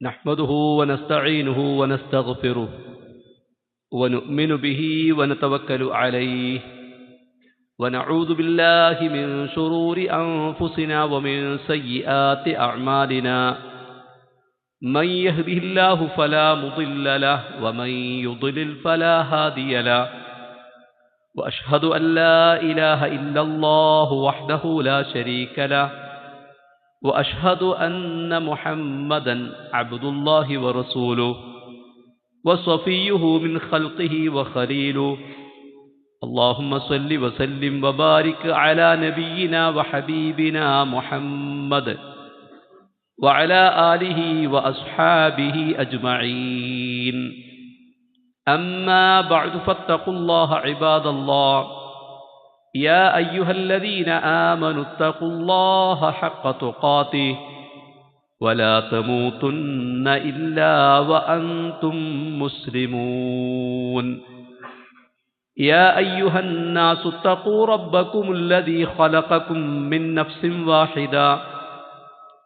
نحمده ونستعينه ونستغفره ونؤمن به ونتوكل عليه ونعوذ بالله من شرور أنفسنا ومن سيئات أعمالنا من يهده الله فلا مضل له ومن يضلل فلا هادي له وأشهد أن لا إله إلا الله وحده لا شريك له وأشهد أن محمدًا عبد الله ورسوله وصفيه من خلقه وخليله اللهم صل وسلم وبارك على نبينا وحبيبنا محمد وعلى آله وأصحابه أجمعين أما بعد فاتقوا الله عباد الله يا أيها الذين آمنوا اتقوا الله حق تقاته ولا تموتن إلا وأنتم مسلمون يا أيها الناس اتقوا ربكم الذي خلقكم من نفس واحدة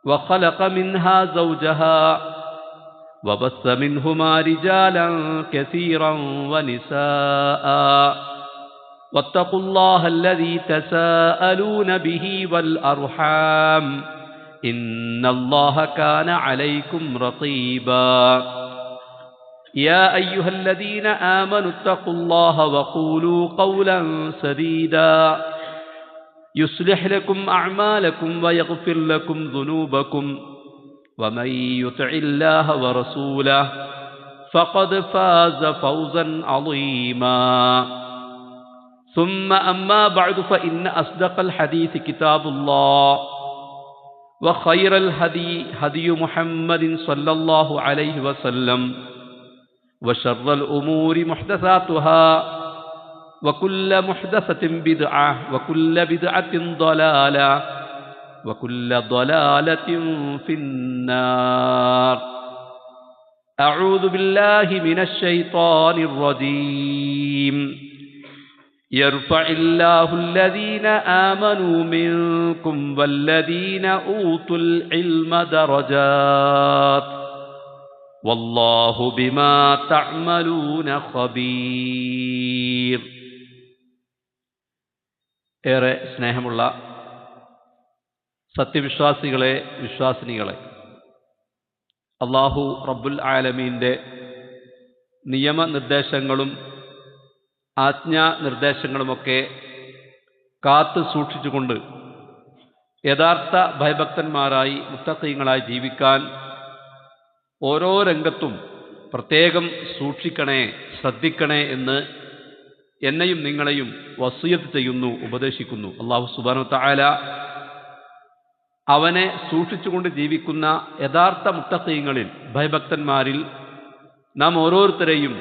وخلق منها زوجها وبث منهما رجالا كثيرا ونساء واتقوا الله الذي تساءلون به والأرحام إن الله كان عليكم رقيبا يا أيها الذين آمنوا اتقوا الله وقولوا قولا سديدا يصلح لكم أعمالكم ويغفر لكم ذنوبكم ومن يطع الله ورسوله فقد فاز فوزا عظيما ثم أما بعد فإن أصدق الحديث كتاب الله وخير الهدي هدي محمد صلى الله عليه وسلم وشر الأمور محدثاتها وكل محدثة بدعة وكل بدعة ضلالة وكل ضلالة في النار أعوذ بالله من الشيطان الرجيم يرفع الله الذين آمنوا منكم والذين أوتوا العلم درجات والله بما تعملون خبير. ഏറെ സ്നേഹമുള്ള സത്യവിശ്വാസികളെ, വിശ്വാസിനികളെ, അല്ലാഹു റബ്ബുൽ ആലമീൻ്റെ നിയമനിർദ്ദേശങ്ങളും ആജ്ഞാനിർദ്ദേശങ്ങളുമൊക്കെ കാത്തു സൂക്ഷിച്ചുകൊണ്ട് യഥാർത്ഥ ഭയഭക്തന്മാരായി മുത്തഖീങ്ങളായി ജീവിക്കാൻ ഓരോ രംഗത്തും പ്രത്യേകം സൂക്ഷിക്കണേ, ശ്രദ്ധിക്കണേ എന്ന് എന്നെയും നിങ്ങളെയും വസിയത്ത് ചെയ്യുന്നു, ഉപദേശിക്കുന്നു. അല്ലാഹു സുബ്ഹാനഹു തആല അവനെ സൂക്ഷിച്ചുകൊണ്ട് ജീവിക്കുന്ന യഥാർത്ഥ മുത്തഖീങ്ങളിൽ, ഭയഭക്തന്മാരിൽ നാം ഓരോരുത്തരെയും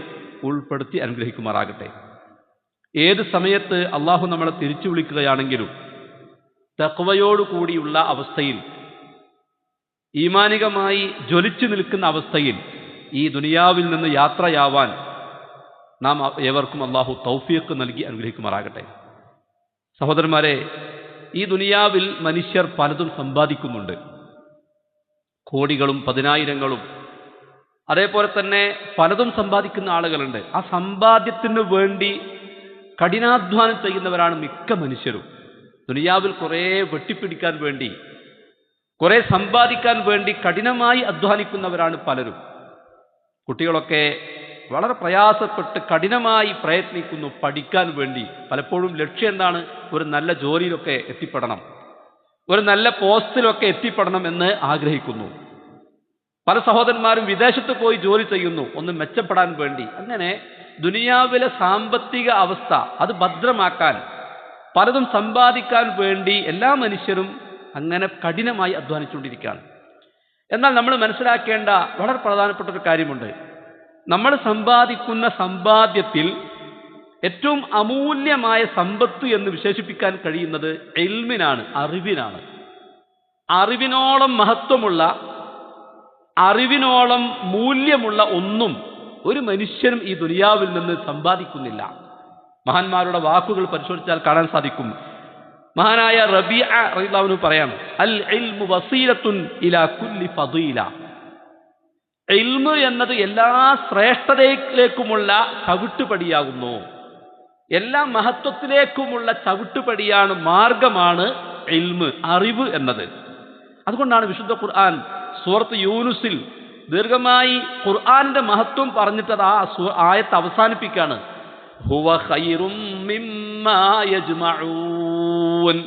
ഉൾപ്പെടുത്തി അനുഗ്രഹിക്കുമാറാകട്ടെ. ഏത് സമയത്ത് അള്ളാഹു നമ്മളെ തിരിച്ചു വിളിക്കുകയാണെങ്കിലും തഖ്വയോടുകൂടിയുള്ള അവസ്ഥയിൽ, ഈമാനികമായി ജ്വലിച്ചു നിൽക്കുന്ന അവസ്ഥയിൽ ഈ ദുനിയാവിൽ നിന്ന് യാത്രയാവാൻ നാം ഏവർക്കും അള്ളാഹു തൗഫീഖ് നൽകി അനുഗ്രഹിക്കുമാറാകട്ടെ. സഹോദരന്മാരെ, ഈ ദുനിയാവിൽ മനുഷ്യർ പലതും സമ്പാദിക്കുന്നുണ്ട്. കോടികളും പതിനായിരങ്ങളും അതേപോലെ തന്നെ പലതും സമ്പാദിക്കുന്ന ആളുകളുണ്ട്. ആ സമ്പാദ്യത്തിന് വേണ്ടി കഠിനാധ്വാനം ചെയ്യുന്നവരാണ് മിക്ക മനുഷ്യരും. ദുനിയാവിൽ കുറേ വെട്ടിപ്പിടിക്കാൻ വേണ്ടി, കുറേ സമ്പാദിക്കാൻ വേണ്ടി കഠിനമായി അധ്വാനിക്കുന്നവരാണ് പലരും. കുട്ടികളൊക്കെ വളരെ പ്രയാസപ്പെട്ട് കഠിനമായി പ്രയത്നിക്കുന്നു പഠിക്കാൻ വേണ്ടി. പലപ്പോഴും ലക്ഷ്യം എന്താണ്? ഒരു നല്ല ജോലിയിലൊക്കെ എത്തിപ്പെടണം, ഒരു നല്ല പോസ്റ്റിലൊക്കെ എത്തിപ്പെടണം എന്ന് ആഗ്രഹിക്കുന്നു. പല സഹോദരന്മാരും വിദേശത്ത് പോയി ജോലി ചെയ്യുന്നു, ഒന്ന് മെച്ചപ്പെടാൻ വേണ്ടി. അങ്ങനെ ദുനിയാവിലെ സാമ്പത്തിക അവസ്ഥ അത് ഭദ്രമാക്കാൻ, പലതും സമ്പാദിക്കാൻ വേണ്ടി എല്ലാ മനുഷ്യരും അങ്ങനെ കഠിനമായി അധ്വാനിച്ചുകൊണ്ടിരിക്കുകയാണ്. എന്നാൽ നമ്മൾ മനസ്സിലാക്കേണ്ട വളരെ പ്രധാനപ്പെട്ട ഒരു കാര്യമുണ്ട്. നമ്മൾ സമ്പാദിക്കുന്ന സമ്പാദ്യത്തിൽ ഏറ്റവും അമൂല്യമായ സമ്പത്ത് എന്ന് വിശേഷിപ്പിക്കാൻ കഴിയുന്നത് ഇൽമിനാണ്, അറിവിനാണ്. അറിവിനോളം മഹത്വമുള്ള, അറിവിനോളം മൂല്യമുള്ള ഒന്നും ഒരു മനുഷ്യനും ഈ ദുനിയാവിൽ നിന്ന് സമ്പാദിക്കുന്നില്ല. മഹാന്മാരുടെ വാക്കുകൾ പരിശോധിച്ചാൽ കാണാൻ സാധിക്കും. മഹാനായ റബീഅ റളിയല്ലാഹു അൻഹു പറയാണ്, അൽ ഇൽമു വസീലത്തുൻ ഇലാ കുല്ലി ഫദീല. ഇൽമ് എന്നത് എല്ലാ ശ്രേഷ്ഠതയിലേക്കുമുള്ള ചവിട്ടുപടിയാകുന്നു. എല്ലാ മഹത്വത്തിലേക്കുമുള്ള ചവിട്ടുപടിയാണ്, മാർഗമാണ് ഇൽമ്, അറിവ് എന്നത്. അതുകൊണ്ടാണ് വിശുദ്ധ ഖുർആൻ സൂറത്ത് യൂനുസിൽ ദീർഘമായി ഖുർആന്റെ മഹത്വം പറഞ്ഞിട്ട് ആ ആയത്ത് അവസാനിപ്പിക്കുകയാണ്. ഹുവ ഖൈറും മിമ്മാ യജ്മഊൻ.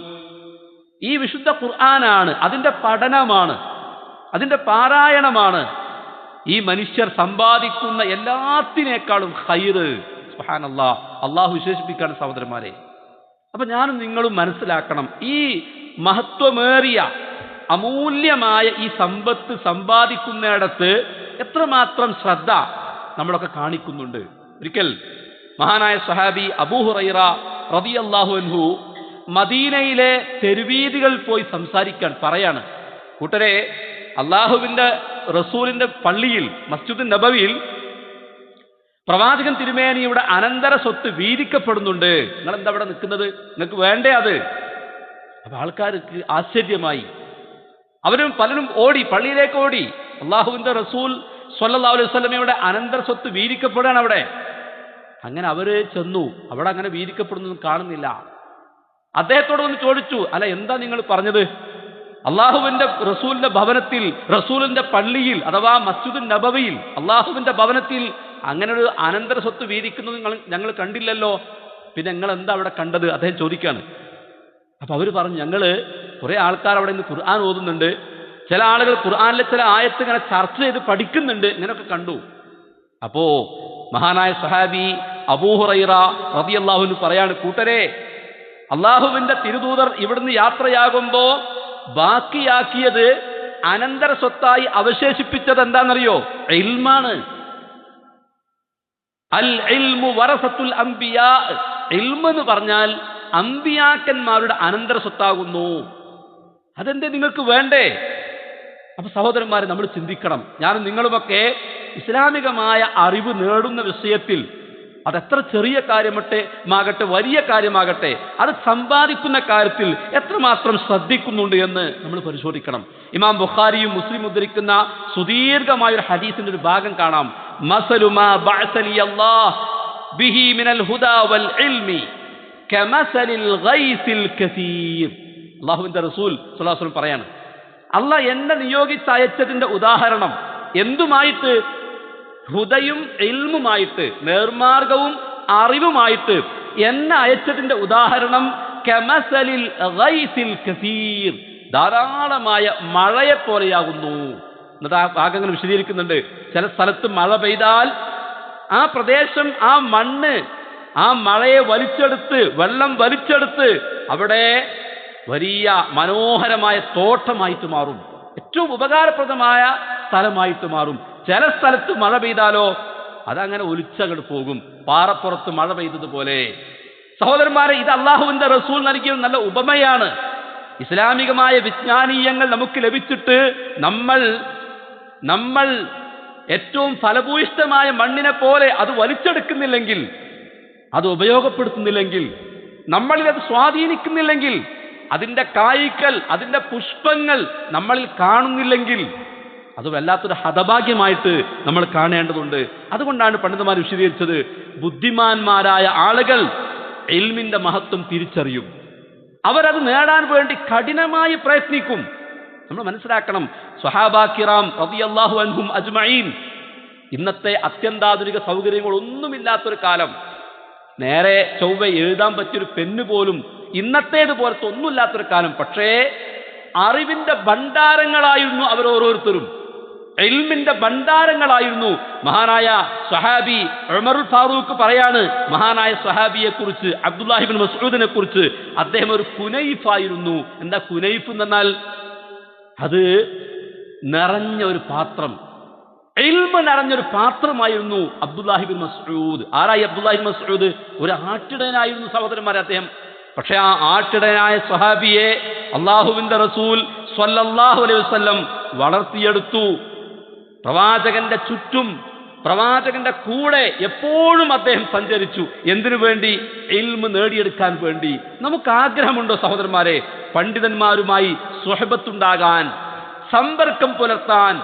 ഈ വിശുദ്ധ ഖുർആനാണ്, അതിന്റെ പഠനമാണ്, അതിന്റെ പാരായണമാണ് ഈ മനുഷ്യർ സമ്പാദിക്കുന്ന എല്ലാത്തിനേക്കാളും ഖൈറ്. സുബ്ഹാനല്ലാഹ്, അള്ളാഹു വിശേഷിപ്പിക്കാണ് സഹോദരന്മാരെ. അപ്പൊ ഞാനും നിങ്ങളും മനസ്സിലാക്കണം, ഈ മഹത്വമേറിയ അമൂല്യമായ ഈ സമ്പത്ത് സമ്പാദിക്കുന്നിടത്ത് എത്രമാത്രം ശ്രദ്ധ നമ്മളൊക്കെ കാണിക്കുന്നുണ്ട്. ഒരിക്കൽ മഹാനായ സ്വഹാബി അബൂ ഹുറൈറ റളിയല്ലാഹു അൻഹു മദീനയിലെ തെരുവീതികൾ പോയി സംസാരിക്കാൻ പറയാണ്, കൂട്ടരെ, അള്ളാഹുവിന്റെ റസൂലിന്റെ പള്ളിയിൽ മസ്ജിദ് നബവിയിൽ പ്രവാചകൻ തിരുമേനിയുടെ അനന്തര സ്വത്ത് വീതിക്കപ്പെടുന്നുണ്ട്. നിങ്ങൾ എന്താ അവിടെ നിൽക്കുന്നത്? നിങ്ങൾക്ക് വേണ്ടേ അത്? അപ്പൊ ആൾക്കാർക്ക് ആശ്ചര്യമായി. അവരും പലരും ഓടി, പള്ളിയിലേക്ക് ഓടി. അള്ളാഹുവിന്റെ റസൂൽ സ്വല്ലല്ലാഹു അലൈഹി വസല്ലമയുടെ അനന്തര സ്വത്ത് വീതിക്കപ്പെടുകയാണ് അവിടെ. അങ്ങനെ അവര് ചെന്നു. അവിടെ അങ്ങനെ വീതിക്കപ്പെടുന്നൊന്നും കാണുന്നില്ല. അദ്ദേഹത്തോടൊന്ന് ചോദിച്ചു, അല്ല എന്താ നിങ്ങൾ പറഞ്ഞത്? അള്ളാഹുവിന്റെ റസൂലിന്റെ ഭവനത്തിൽ, റസൂലിന്റെ പള്ളിയിൽ അഥവാ മസ്ജിദുൻ നബവിയിൽ അള്ളാഹുവിന്റെ ഭവനത്തിൽ അങ്ങനെ ഒരു അനന്തര സ്വത്ത് വീതിക്കുന്നത് ഞങ്ങൾ കണ്ടില്ലല്ലോ, പിന്നെ നിങ്ങൾ എന്താ അവിടെ കണ്ടത്? അദ്ദേഹം ചോദിക്കാണ്. അപ്പൊ അവര് പറഞ്ഞു, ഞങ്ങള് കുറെ ആൾക്കാർ അവിടെ നിന്ന് ഖുർആൻ ഓതുന്നുണ്ട്, ചില ആളുകൾ ഖുർആനിലെ ചില ആയത്ത് ഇങ്ങനെ ചർച്ച ചെയ്ത് പഠിക്കുന്നുണ്ട്, ഇങ്ങനെയൊക്കെ കണ്ടു. അപ്പോ മഹാനായ സഹാബി അബൂ ഹുറൈറ റളിയല്ലാഹു അൻഹു പറയാണ്, കൂട്ടരെ, അള്ളാഹുവിന്റെ തിരുദൂതർ ഇവിടുന്ന് യാത്രയാകുമ്പോ ബാക്കിയാക്കിയത്, അനന്തര സ്വത്തായി അവശേഷിപ്പിച്ചത് എന്താണെന്നറിയോ? ഇൽമാണ്. അൽ ഇൽമു വറസത്തുൽ അംബിയാ. ഇൽമ് എന്ന് പറഞ്ഞാൽ അമ്പിയാക്കന്മാരുടെ അനന്തര സ്വത്താകുന്നു. അതെന്തേ നിങ്ങൾക്ക് വേണ്ടേ? അപ്പൊ സഹോദരന്മാരെ, നമ്മൾ ചിന്തിക്കണം. ഞാനും നിങ്ങളുമൊക്കെ ഇസ്ലാമികമായ അറിവ് നേടുന്ന വിഷയത്തിൽ അതെത്ര ചെറിയ കാര്യമാകട്ടെ വലിയ കാര്യമാകട്ടെ, അത് സമ്പാദിക്കുന്ന കാര്യത്തിൽ എത്രമാത്രം ശ്രദ്ധിക്കുന്നുണ്ട് എന്ന് നമ്മൾ പരിശോധിക്കണം. ഇമാം ബുഖാരിയും മുസ്ലിം ഉദ്ധരിക്കുന്ന സുദീർഘമായ ഒരു ഹദീസിന്റെ ഒരു ഭാഗം കാണാം. മസലു മാ ബഅസനി അല്ലാഹ് ബിഹി മിനൽ ഹുദാ വൽ ഇൽമി കമസലിൽ ഗൈസിൽ കസീർ. അല്ലാഹുവിന്റെ റസൂൽ സ്വല്ലല്ലാഹു അലൈഹി വസല്ലം പറയാണ്, അല്ലാഹ് എന്നെ നിയോഗിച്ചയച്ചതിന്റെ ഉദാഹരണം എന്തുമായിട്ട്? ഹുദയും ഇൽമുമായിട്ട്, നേർമാർഗവും അറിവുമായിട്ട് എന്നെ അയച്ചതിന്റെ ഉദാഹരണം കമസലിൽ ഗൈസിൽ കസീർ, ധാരാളമായ മഴയെ പോലെയാകുന്നു. എന്നിട്ട് ആ ഭാഗങ്ങൾ വിശദീകരിക്കുന്നുണ്ട്. ചില സ്ഥലത്ത് മഴ പെയ്താൽ ആ പ്രദേശം, ആ മണ്ണ്, ആ മഴയെ വലിച്ചെടുത്ത്, വെള്ളം വലിച്ചെടുത്ത് അവിടെ വലിയ മനോഹരമായ തോട്ടമായിട്ട് മാറും, ഏറ്റവും ഉപകാരപ്രദമായ സ്ഥലമായിട്ട് മാറും. ചില സ്ഥലത്ത് മഴ പെയ്താലോ അതങ്ങനെ ഒലിച്ചങ്ങോട്ട് പോകും, പാറപ്പുറത്ത് മഴ പെയ്തതുപോലെ. സഹോദരന്മാരെ, ഇത് അള്ളാഹുവിന്റെ റസൂൽ നൽകിയ നല്ല ഉപമയാണ്. ഇസ്ലാമികമായ വിജ്ഞാനീയങ്ങൾ നമുക്ക് ലഭിച്ചിട്ട് നമ്മൾ ഏറ്റവും ഫലഭൂയിഷ്ഠമായ മണ്ണിനെ പോലെ അത് വലിച്ചെടുക്കുന്നില്ലെങ്കിൽ, അത് ഉപയോഗപ്പെടുത്തുന്നില്ലെങ്കിൽ, നമ്മളിൽ അത് സ്വാധീനിക്കുന്നില്ലെങ്കിൽ, അതിൻ്റെ കായ്ക്കൽ, അതിൻ്റെ പുഷ്പങ്ങൾ നമ്മളിൽ കാണുന്നില്ലെങ്കിൽ, അത് വല്ലാത്തൊരു ഹതഭാഗ്യമായിട്ട് നമ്മൾ കാണേണ്ടതുണ്ട്. അതുകൊണ്ടാണ് പണ്ഡിതന്മാർ വിശദീകരിച്ചത്, ബുദ്ധിമാന്മാരായ ആളുകൾ ഇൽമിന്റെ മഹത്വം തിരിച്ചറിയും, അവരത് നേടാൻ വേണ്ടി കഠിനമായി പ്രയത്നിക്കും. നമ്മൾ മനസ്സിലാക്കണം, സ്വഹാബാ കിറാം റളിയല്ലാഹു അൻഹും അജ്മഈൻ, ഇന്നത്തെ അത്യന്താധുനിക സൗകര്യങ്ങളൊന്നുമില്ലാത്തൊരു കാലം, നേരെ ചൊവ്വ എഴുതാൻ പറ്റിയൊരു പെണ്ണ് പോലും ഇന്നത്തേതുപോലത്തെ ഒന്നുമില്ലാത്തൊരു കാലം. പക്ഷേ അറിവിന്റെ ഭണ്ഡാരങ്ങളായിരുന്നു അവരോരോരുത്തരും, ഇൽമിന്റെ ഭണ്ഡാരങ്ങളായിരുന്നു. മഹാനായ സ്വഹാബി ഉമറുൽ ഫാറൂഖ് പറയാണ്, മഹാനായ സ്വഹാബിയെ കുറിച്ച്, അബ്ദുല്ലാഹി ഇബ്നു മസ്ഊദിനെ കുറിച്ച്, അദ്ദേഹം ഒരു കുനൈഫായിരുന്നു. എന്താ കുനൈഫ് എന്നാൽ? അത് നിറഞ്ഞ ഒരു പാത്രം, ഇൽമ് നിറഞ്ഞൊരു പാത്രമായിരുന്നു അബ്ദുല്ലാഹി ഇബ്നു മസ്ഊദ്. ആരായി അബ്ദുല്ലാഹി ഇബ്നു മസ്ഊദ്? ഒരു ആട്ടിടയനായിരുന്നു സഹോദരന്മാരെ അദ്ദേഹം. പക്ഷെ ആ ആട്ടിടയനായ സ്വഹാബിയെ അള്ളാഹുവിന്റെ റസൂൽ സ്വല്ലല്ലാഹു അലൈഹി വസല്ലം വളർത്തിയെടുത്തു. പ്രവാചകന്റെ ചുറ്റും, പ്രവാചകന്റെ കൂടെ എപ്പോഴും അദ്ദേഹം സഞ്ചരിച്ചു. എന്തിനു വേണ്ടി? ഇൽമ് നേടിയെടുക്കാൻ വേണ്ടി. നമുക്ക് ആഗ്രഹമുണ്ടോ സഹോദരന്മാരെ, പണ്ഡിതന്മാരുമായി സുഹബത്തുണ്ടാകാൻ, സമ്പർക്കം പുലർത്താൻ?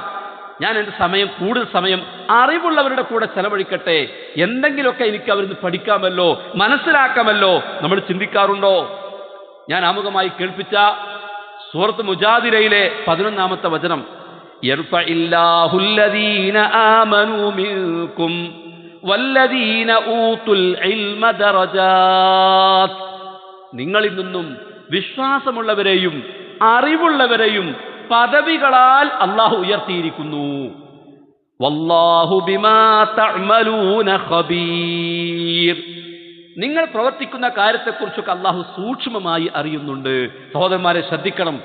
ഞാൻ എൻ്റെ സമയം കൂടുതൽ സമയം അറിവുള്ളവരുടെ കൂടെ ചെലവഴിക്കട്ടെ, എന്തെങ്കിലുമൊക്കെ എനിക്ക് അവരിന്ന് പഠിക്കാമല്ലോ, മനസ്സിലാക്കാമല്ലോ. നമ്മൾ ചിന്തിക്കാറുണ്ടോ? ഞാൻ ആമുഖമായി കേൾപ്പിച്ച സൂറത്ത് മുജാദിലയിലെ 11-ാമത്തെ വചനം, യർഫഇല്ലാഹുല്ലദീന ആമനൂ മിൻകും വല്ലദീന ഊതുൽ ഇൽമ ദറജാത്ത്. നിങ്ങളിൽ നിന്നും വിശ്വാസമുള്ളവരെയും അറിവുള്ളവരെയും പദവികളാൽ അല്ലാഹു ഉയർത്തിയിരിക്കുന്നു. വല്ലാഹു ബിമാ തഅമലൂന ഖബീർ. നിങ്ങൾ പ്രവർത്തിക്കുന്ന കാര്യത്തെക്കുറിച്ചൊക്കെ അല്ലാഹു സൂക്ഷ്മമായി അറിയുന്നുണ്ട്. സഹോദരന്മാരെ ശ്രദ്ധിക്കണം,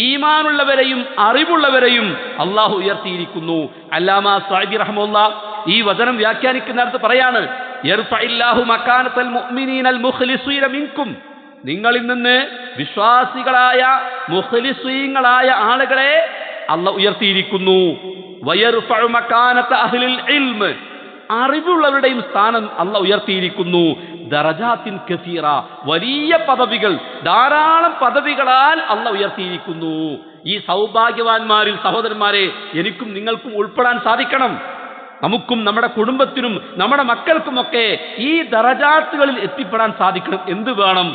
ഈമാനുള്ളവരെയും അറിവുള്ളവരെയും അല്ലാഹു ഉയർത്തിയിരിക്കുന്നു. അല്ലാമ സഅദി റഹ്മത്തുള്ളാഹി ഈ വചനം വ്യാഖ്യാനിക്കുന്നിടത്ത് പറയാണ്, യർഫഇല്ലാഹു മകാനത്തൽ മുഅ്മിനീനൽ മുഖ്ലിസീന മിൻകും. നിങ്ങളിൽ നിന്ന് വിശ്വാസികളായ മുഖ്ലിസീങ്ങളായ ആളുകളെ അല്ലാഹു ഉയർത്തിയിരിക്കുന്നു. വയർഫഉ മകാനത അഹ്ലിൽ ഇൽമ്. അറിവുള്ളവരുടെയും സ്ഥാനം അല്ലാഹു ഉയർത്തിയിരിക്കുന്നു. ദറജാത്തിൻ കസീറ. വലിയ പദവികൾ, ധാരാളം പദവികളാൽ അല്ലാഹു ഉയർത്തിയിരിക്കുന്നു. ഈ സൗഭാഗ്യവാന്മാരിൽ സഹോദരന്മാരെ എനിക്കും നിങ്ങൾക്കും ഉൾപ്പെടാൻ സാധിക്കണം. നമുക്കും നമ്മുടെ കുടുംബത്തിനും നമ്മുടെ മക്കൾക്കുമൊക്കെ ഈ ദറജാത്തുകളിൽ എത്തിപ്പെടാൻ സാധിക്കണം. എന്ത് വേണം?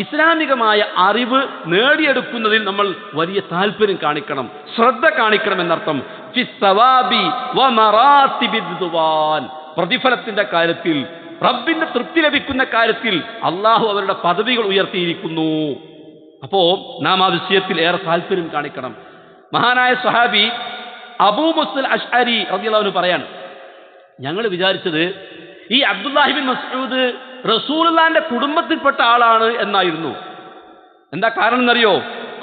ഇസ്ലാമികമായ അറിവ് നേടിയെടുക്കുന്നതിൽ നമ്മൾ വലിയ താല്പര്യം കാണിക്കണം, ശ്രദ്ധ കാണിക്കണം എന്നർത്ഥം. പ്രതിഫലത്തിന്റെ കാര്യത്തിൽ, റബ്ബിന്റെ തൃപ്തി ലഭിക്കുന്ന കാര്യത്തിൽ അള്ളാഹു അവരുടെ പദവികൾ ഉയർത്തിയിരിക്കുന്നു. അപ്പോ നാം ആ വിഷയത്തിൽ ഏറെ താല്പര്യം കാണിക്കണം. മഹാനായ സ്വഹാബി അബൂ മുസ്ലിം അശ്അരി റളിയല്ലാഹു അൻഹു പറയാണ്, ഞങ്ങൾ വിചാരിച്ചത് ഈ അബ്ദുല്ലാഹി ബിൻ മസ്ഊദ് റസൂലുള്ളാഹിന്റെ കുടുംബത്തിൽപ്പെട്ട ആളാണ് എന്നായിരുന്നു. എന്താ കാരണം എന്നറിയോ?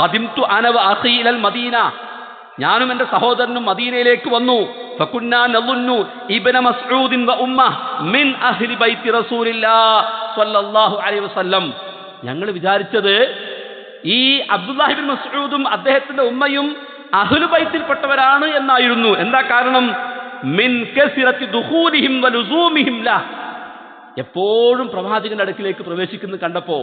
ഖദിംതു അന വ അഖീ ഇലൽ മദീന. ഞാനും എൻ്റെ സഹോദരനും മദീനയിലേക്ക് വന്നു. ഫകുന്നാ നളുന്നു ഇബ്ന മസ്ഊദ് വ ഉമ്മഹ് മിൻ അഹ്ലി ബൈത്തി റസൂലില്ലാഹ് സ്വല്ലല്ലാഹു അലൈഹി വസല്ലം. ഞങ്ങൾ വിചാരിച്ചത് ഈ അബ്ദുല്ലാഹി ബിൻ മസ്ഊദും അദ്ദേഹത്തിന്റെ ഉമ്മയും അഹ്ലു ബൈത്തിൽപ്പെട്ടവരാണ് എന്നായിരുന്നു. എന്താ കാരണം? മിൻ കസിറത്തി ദുഖൂലിഹിം വ ലുസൂമിഹിം ലഹ്. എപ്പോഴും പ്രവാചകന്റെ അടുക്കിലേക്ക് പ്രവേശിക്കുന്നത് കണ്ടപ്പോ,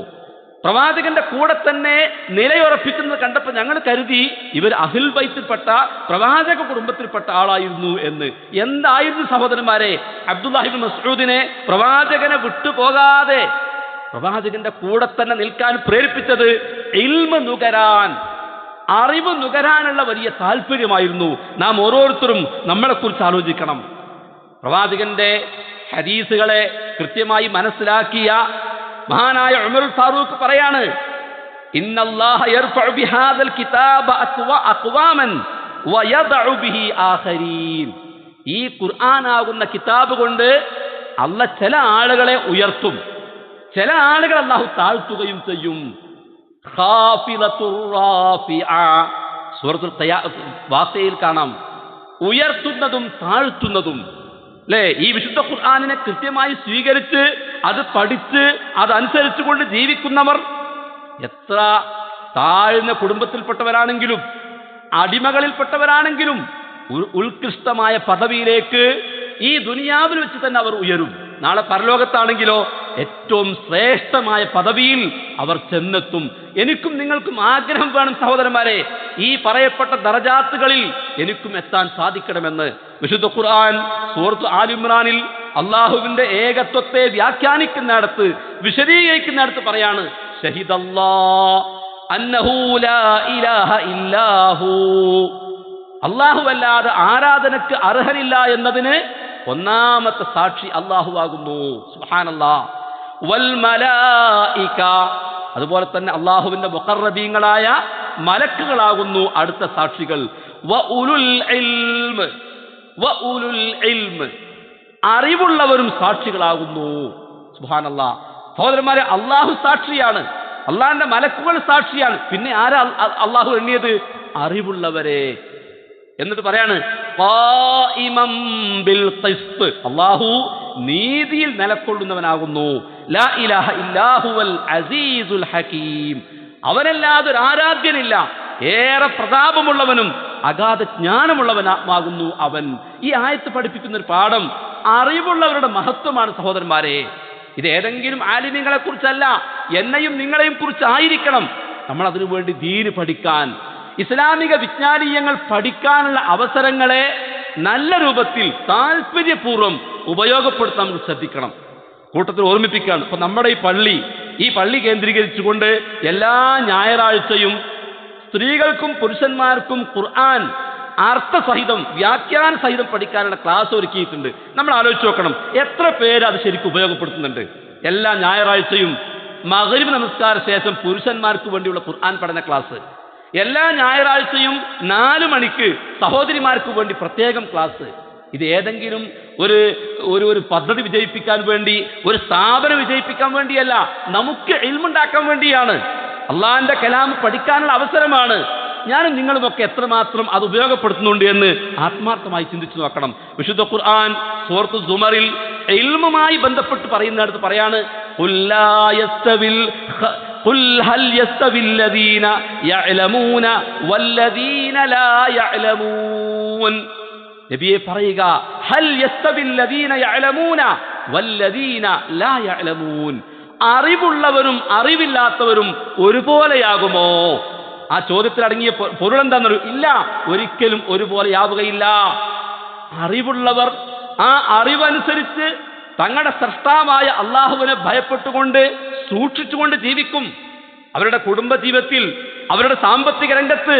പ്രവാചകന്റെ കൂടെ തന്നെ നിലയുറപ്പിക്കുന്നത് കണ്ടപ്പോൾ ഞങ്ങൾ കരുതി ഇവർ അഹ്ൽ ബൈത്തിൽപ്പെട്ട പ്രവാചക കുടുംബത്തിൽപ്പെട്ട ആളായിരുന്നു എന്ന്. എന്തായിരുന്നു സഹോദരന്മാരെ അബ്ദുല്ലാഹി ബിൻ മസ്ഊദിനെ പ്രവാചകനെ വിട്ടുപോകാതെ പ്രവാചകന്റെ കൂടെ തന്നെ നിൽക്കാൻ പ്രേരിപ്പിച്ചത്? ഇൽമ് നുകരാൻ, അറിവ് നുകരാനുള്ള വലിയ താല്പര്യമായിരുന്നു. നാം ഓരോരുത്തരും നമ്മളെക്കുറിച്ച് ആലോചിക്കണം. പ്രവാചകന്റെ ഹദീസുകളെ കൃത്യമായി മനസ്സിലാക്കിയ മഹാനായ ഉമറുൽ ഫാറൂഖ് പറയാണ്, ഇന്നല്ലാഹ യർഫഉ ബിഹാദൽ കിതാബ അഖ്വാമൻ വയദഉ ബിഹി ആഖരീൻ. ഈ ഖുർആനാകുന്ന കിതാബ് കൊണ്ട് അല്ലാഹ് ചില ആളുകളെ ഉയർത്തും, ചില ആളുകൾ അല്ലാഹു താഴ്ത്തുകയും ചെയ്യും. ഖാഫിലത്തുർ റാഫിഅ. സൂറത്തുൽ വാഖിയയിൽ കാണാം ഉയർത്തുന്നതും താഴ്ത്തുന്നതും. അല്ലേ? ഈ വിശുദ്ധ ഖുർആനിനെ കൃത്യമായി സ്വീകരിച്ച് അത് പഠിച്ച് അതനുസരിച്ചുകൊണ്ട് ജീവിക്കുന്നവർ എത്ര താഴ്ന്ന കുടുംബത്തിൽപ്പെട്ടവരാണെങ്കിലും അടിമകളിൽപ്പെട്ടവരാണെങ്കിലും ഉത്കൃഷ്ടമായ പദവിയിലേക്ക് ഈ ദുനിയാവിൽ വെച്ച് തന്നെ അവർ ഉയരും. നാളെ പരലോകത്താണെങ്കിലോ ഏറ്റവും ശ്രേഷ്ഠമായ പദവിയിൽ അവർ ചെന്നെത്തും. എനിക്കും നിങ്ങൾക്കും ആഗ്രഹം വേണം സഹോദരന്മാരെ, ഈ പറയപ്പെട്ട ദറജാത്തുകളിൽ എനിക്കും എത്താൻ സാധിക്കണമെന്ന്. വിശുദ്ധ ഖുർആൻ സൂറത്ത് ആൽ ഇമ്രാനിൽ അള്ളാഹുവിന്റെ ഏകത്വത്തെ വ്യാഖ്യാനിക്കുന്നിടത്ത്, വിശദീകരിക്കുന്നിടത്ത് പറയാണ്, ഷഹിദല്ലാഹ് അന്നഹു ലാ ഇലാഹ ഇല്ലാഹു. അല്ലാഹു അല്ലാതെ ആരാധനക്ക് അർഹനില്ല എന്നതിന് ഒന്നാമത്തെ സാക്ഷി അല്ലാഹു ആകുന്നു. സുബ്ഹാനല്ലാഹ്. വൽ മലായിക. അതുപോലെ തന്നെ അല്ലാഹുവിന്റെ മുഖർറബീങ്ങളായ മലക്കുകളാകുന്നു അടുത്ത സാക്ഷികൾ. വ ഉലുൽ ഇൽമ്. വ ഉലുൽ ഇൽമ്. അറിവുള്ളവരും സാക്ഷികളാകുന്നു. സുബ്ഹാനല്ലാഹ്. സഹോദരന്മാരെ, അല്ലാഹു സാക്ഷിയാണ്, അള്ളാഹിന്റെ മലക്കുകൾ സാക്ഷിയാണ്. പിന്നെ ആരാ അല്ലാഹു എണ്ണിയത്? അറിവുള്ളവരെ. എന്നിട്ട് പറയാണ് ഖായിമം ബിൽ ഖിസ്ത്. അല്ലാഹു നീതിയിൽ നിലകൊള്ളുന്നവനാകുന്നു. ലാ ഇലാഹ ഇല്ലാഹുവൽ അസീസുൽ ഹകീം. അവനല്ലാതെ ഒരു ആരാധ്യനില്ല, ഏറെ പ്രതാപമുള്ളവനും അഗാധ ജ്ഞാനമുള്ളവനാകുന്നു അവൻ. ഈ ആയത്ത് പഠിപ്പിക്കുന്ന ഒരു പാഠം അറിവുള്ളവരുടെ മഹത്വമാണ് സഹോദരന്മാരെ. ഇത് ഏതെങ്കിലും ആലിമ്യങ്ങളെ കുറിച്ചല്ല, എന്നെയും നിങ്ങളെയും കുറിച്ചായിരിക്കണം. നമ്മൾ അതിനു വേണ്ടി ദീന് പഠിക്കാൻ, ഇസ്ലാമിക വിജ്ഞാനീയങ്ങൾ പഠിക്കാനുള്ള അവസരങ്ങളെ നല്ല രൂപത്തിൽ താല്പര്യപൂർവ്വം ഉപയോഗപ്പെടുത്താൻ നമുക്ക് ശ്രദ്ധിക്കണം. കൂട്ടത്തിൽ ഓർമ്മിപ്പിക്കുകയാണ്, ഇപ്പൊ നമ്മുടെ ഈ പള്ളി കേന്ദ്രീകരിച്ചുകൊണ്ട് എല്ലാ ഞായറാഴ്ചയും സ്ത്രീകൾക്കും പുരുഷന്മാർക്കും ഖുർആൻ അർത്ഥസഹിതം വ്യാഖ്യാന സഹിതം പഠിക്കാനുള്ള ക്ലാസ് ഒരുക്കിയിട്ടുണ്ട്. നമ്മൾ ആലോചിച്ച് നോക്കണം, എത്ര പേര് അത് ശരിക്കും ഉപയോഗപ്പെടുത്തുന്നുണ്ട്. എല്ലാ ഞായറാഴ്ചയും മഗ്‌രിബ് നമസ്കാര ശേഷം പുരുഷന്മാർക്ക് വേണ്ടിയുള്ള ഖുർആൻ പഠന ക്ലാസ്, എല്ലാ ഞായറാഴ്ചയും 4 മണിക്ക് സഹോദരിമാർക്ക് വേണ്ടി പ്രത്യേകം ക്ലാസ്. ഇത് ഏതെങ്കിലും ഒരു പദ്ധതി വിജയിപ്പിക്കാൻ വേണ്ടി, ഒരു സ്ഥാപനം വിജയിപ്പിക്കാൻ വേണ്ടിയല്ല, നമുക്ക് ഇൽമുണ്ടാക്കാൻ വേണ്ടിയാണ്. അള്ളാഹിന്റെ കലാം പഠിക്കാനുള്ള അവസരമാണ്. ഞാനും നിങ്ങളുമൊക്കെ എത്രമാത്രം അത് ഉപയോഗപ്പെടുത്തുന്നുണ്ട് എന്ന് ആത്മാർത്ഥമായി ചിന്തിച്ചു നോക്കണം. വിശുദ്ധ ഖുർആൻ സൂറത്ത് സുമറിൽ ഇൽമുമായി ബന്ധപ്പെട്ട് പറയുന്നിടത്ത് പറയാണ്, ഖുൽ ഹൽ യസ്തവില്ലദീന യഅലമൂന വല്ലദീന ലാ യഅലമൂൻ. നബിയെ പറയുക, ഹൽ യസ്തവില്ലദീന യഅലമൂന വല്ലദീന ലാ യഅലമൂൻ. അറിവുള്ളവരും അറിവില്ലാത്തവരും ഒരുപോലെയാകുമോ? ആ ചോദ്യത്തിൽ അടങ്ങിയ പൊരുൾ എന്താണെന്നറിയോ? ഇല്ല, ഒരിക്കലും ഒരുപോലെയാവുകയില്ല. അറിവുള്ളവർ ആ അറിവനുസരിച്ച് തങ്ങളുടെ സ്രഷ്ടാവായ അള്ളാഹുവിനെ ഭയപ്പെട്ടുകൊണ്ട് സൂക്ഷിച്ചുകൊണ്ട് ജീവിക്കും. അവരുടെ കുടുംബ ജീവിതത്തിൽ, അവരുടെ സാമ്പത്തിക രംഗത്ത്,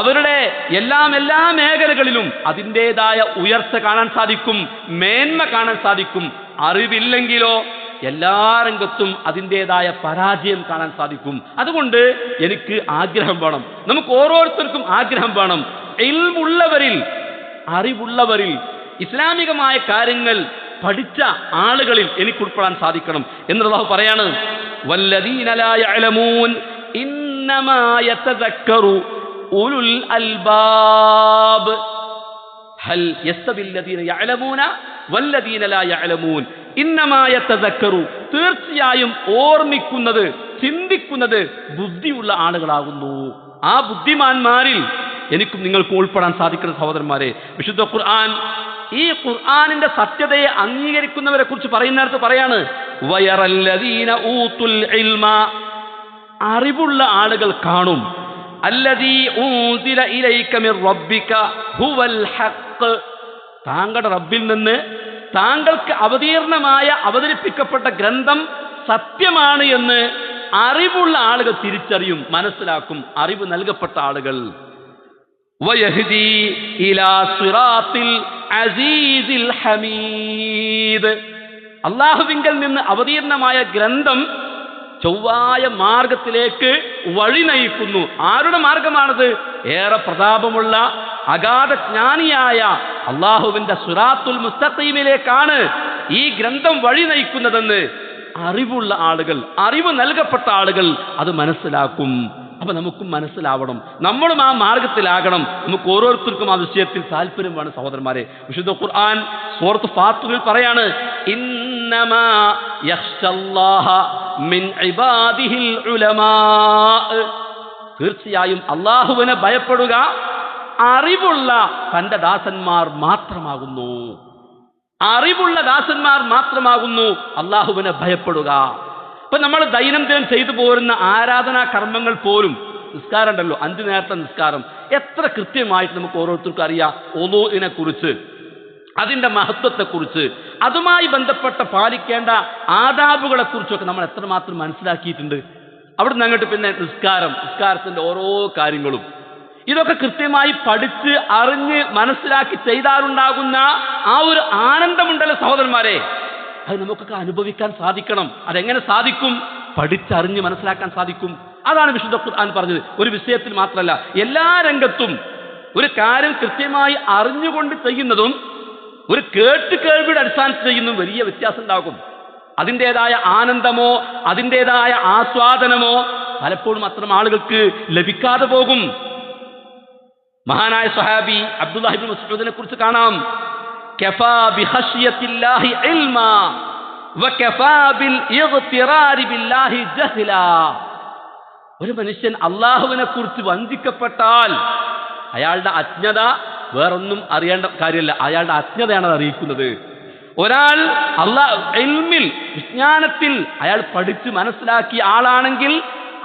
അവരുടെ എല്ലാ മേഖലകളിലും അതിൻ്റെതായ ഉയർച്ച കാണാൻ സാധിക്കും, മേന്മ കാണാൻ സാധിക്കും. അറിവില്ലെങ്കിലോ എല്ലാ രംഗത്തും അതിൻ്റെതായ പരാജയം കാണാൻ സാധിക്കും. അതുകൊണ്ട് എനിക്ക് ആഗ്രഹം വേണം, നമുക്ക് ഓരോരുത്തർക്കും ആഗ്രഹം വേണം, ഇൽമുള്ളവരിൽ, അറിവുള്ളവരിൽ, ഇസ്ലാമികമായ കാര്യങ്ങൾ പഠിച്ച ആളുകളിൽ എനിക്ക് ഉൾപ്പെടാൻ സാധിക്കണം എന്ന് അല്ലാഹു പറയാണ്. വല്ലദീന ലാ യഅലമൂൻ ഇന്നമാ യതദക്കറു ഉലുൽ അൽബാബ്. ഹൽ യസ്തവില്ലദീന യഅലമൂന വല്ലദീന ലാ യഅലമൂൻ ഇന്നമാ യതദക്കറു. തീർച്ചയായും ഓർമ്മിക്കുന്നത്, ചിന്തിക്കുന്നത് ബുദ്ധിയുള്ള ആളുകളാകുന്നു. ആ ബുദ്ധിമാന്മാരിൽ എനിക്കും നിങ്ങൾക്കും ഉൾപ്പെടാൻ സാധിക്കുന്ന സഹോദരന്മാരെ, വിശുദ്ധ ഖുർആൻ ഈ ഖുർആനിന്റെ സത്യതയെ അംഗീകരിക്കുന്നവരെ കുറിച്ച് പറയുന്നിടത്ത് പറയാണ്, വയറല്ലദീന ഊതുൽ ഇൽമ. അറിവുള്ള ആളുകൾ കാണും, അല്ലദീ ഊസില ഇലൈക മിർ റബ്ബിക ഹുവൽ ഹഖ്. താങ്കളുടെ റബ്ബിൽ നിന്ന് താങ്കൾക്ക് അവതരിപ്പിക്കപ്പെട്ട ഗ്രന്ഥം സത്യമാണ് എന്ന് അറിവുള്ള ആളുകൾ തിരിച്ചറിയും, മനസ്സിലാക്കും. അറിവ് നൽകപ്പെട്ട ആളുകൾ. വയഹ്ദി ഇലാ സിറാത്തിൽ അസീസിൽ ഹമീദ്. അല്ലാഹുവിങ്കൽ നിന്ന് അവതീർണമായ ഗ്രന്ഥം ചൊവ്വായ മാർഗത്തിലേക്ക് വഴി നയിക്കുന്നു. ആരുടെ മാർഗമാണത്? ഏറെ പ്രതാപമുള്ള അഗാധ ജ്ഞാനിയായ അള്ളാഹുവിന്റെ സിറാത്തുൽ മുസ്തഖീമിലേക്കാണ് ഈ ഗ്രന്ഥം വഴി നയിക്കുന്നതെന്ന് അറിവുള്ള ആളുകൾ, അറിവ് നൽകപ്പെട്ട ആളുകൾ അത് മനസ്സിലാക്കും. അപ്പൊ നമുക്കും മനസ്സിലാവണം, നമ്മളും ആ മാർഗത്തിലാകണം. നമുക്ക് ഓരോരുത്തർക്കും ആ വിഷയത്തിൽ താല്പര്യം വേണം സഹോദരന്മാരെ. വിശുദ്ധ ഖുർആൻ സൂറത്ത് ഫാത്തിറിൽ പറയാണ്, ഇന്നമാ യഖ്ശല്ലാഹ മിൻ ഇബാദിഹിൽ ഉലമാ. തീർച്ചയായും അള്ളാഹുവിനെ ഭയപ്പെടുക അറിവുള്ള തന്റെ ദാസന്മാർ മാത്രമാകുന്നു. അറിവുള്ള ദാസന്മാർ മാത്രമാകുന്നു അള്ളാഹുവിനെ ഭയപ്പെടുക. ഇപ്പൊ നമ്മൾ ദൈനംദിനം ചെയ്തു പോരുന്ന ആരാധനാ കർമ്മങ്ങൾ പോലും, നിസ്കാരം ഉണ്ടല്ലോ, 5 നേരത്തെ നിസ്കാരം, എത്ര കൃത്യമായിട്ട് നമുക്ക് ഓരോരുത്തർക്കും അറിയാം. വുളൂഇനെ കുറിച്ച്, അതിന്റെ മഹത്വത്തെക്കുറിച്ച്, അതുമായി ബന്ധപ്പെട്ട പാലിക്കേണ്ട ആദാബുകളെ കുറിച്ചൊക്കെ നമ്മൾ എത്രമാത്രം മനസ്സിലാക്കിയിട്ടുണ്ട്. അവിടുന്ന് അങ്ങോട്ട് പിന്നെ നിസ്കാരത്തിന്റെ ഓരോ കാര്യങ്ങളും ഇതൊക്കെ കൃത്യമായി പഠിച്ച് അറിഞ്ഞ് മനസ്സിലാക്കി ചെയ്താലുണ്ടാകുന്ന ആ ഒരു ആനന്ദമുണ്ടല്ലോ സഹോദരന്മാരെ, അത് നമുക്കൊക്കെ അനുഭവിക്കാൻ സാധിക്കണം. അതെങ്ങനെ സാധിക്കും? പഠിച്ചറിഞ്ഞ് മനസ്സിലാക്കാൻ സാധിക്കും. അതാണ് വിശുദ്ധ ഖുർആൻ പറഞ്ഞത്. ഒരു വിഷയത്തിൽ മാത്രമല്ല, എല്ലാ രംഗത്തും ഒരു കാര്യം കൃത്യമായി അറിഞ്ഞുകൊണ്ട് ചെയ്യുന്നതും ഒരു കേൾവിയുടെ അടിസ്ഥാനത്തിൽ ചെയ്യുന്നതും വലിയ വ്യത്യാസം ഉണ്ടാകും. അതിൻ്റെതായ ആനന്ദമോ അതിൻ്റെതായ ആസ്വാദനമോ പലപ്പോഴും അത്തരം ആളുകൾക്ക് ലഭിക്കാതെ പോകും. മഹാനായ സ്വഹാബി അബ്ദുല്ലാഹി ഇബ്നു മസ്ഊദിനെ കുറിച്ച് കാണാം, കഫാ ബിഖശ്യത്തില്ലാഹി ഇൽമാ വകഫാ ബിൽ ഇഗ്തിറാരി ബില്ലാഹി ജഹ്ലാ. ഒരു മനുഷ്യൻ അള്ളാഹുവിനെ കുറിച്ച് വഞ്ചിക്കപ്പെട്ടാൽ അയാളുടെ അജ്ഞത വേറൊന്നും അറിയേണ്ട കാര്യമല്ല, അയാളുടെ അജ്ഞതയാണ് അത് അറിയിക്കുന്നത്. ഒരാൾ ഇൽമിൽ, വിജ്ഞാനത്തിൽ അയാൾ പഠിച്ച് മനസ്സിലാക്കിയ ആളാണെങ്കിൽ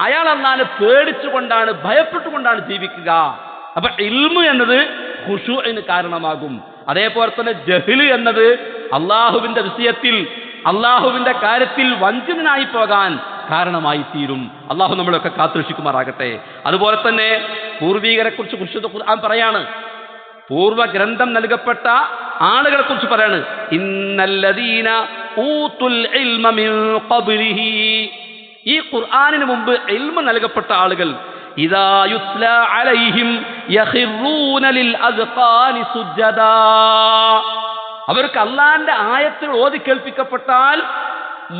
അയാൾ അല്ലാഹുവിനെ പേടിച്ചുകൊണ്ടാണ്, ഭയപ്പെട്ടുകൊണ്ടാണ് ജീവിക്കുക. അപ്പൊ ഇൽമു എന്നത് ഖുശൂഇന് കാരണമാകും. അതേപോലെ തന്നെ ജഹ്ല് എന്നത് അള്ളാഹുവിന്റെ വിഷയത്തിൽ അള്ളാഹുവിന്റെ കാര്യത്തിൽ വഞ്ചനായി പോകാൻ കാരണമായി തീരും. അള്ളാഹു നമ്മളൊക്കെ കാത്തുരക്ഷിക്കുമാറാകട്ടെ. അതുപോലെ തന്നെ പൂർവീകരെ കുറിച്ച് പരിശുദ്ധ ഖുർആൻ പറയാണ്, പൂർവ്വ ഗ്രന്ഥം നൽകപ്പെട്ട ആളുകളെ കുറിച്ച് പറയാണ്, ഇന്നല്ലദീന ഊതുൽ ഇൽമ മിൻ ഖബ്ലിഹി, ഈ ഖുർആനിന് മുമ്പ് ഇൽമ നൽകപ്പെട്ട ആളുകൾ, ഇദാ യുത്ലാ അലൈഹിം യഖിറൂന ലിൽ അസ്ഖാനി സുജ്ജദാ, അവർക്ക് അള്ളാന്റെ ആയത്തുകൾ ഓതി കേൾപ്പിക്കപ്പെട്ടാൽ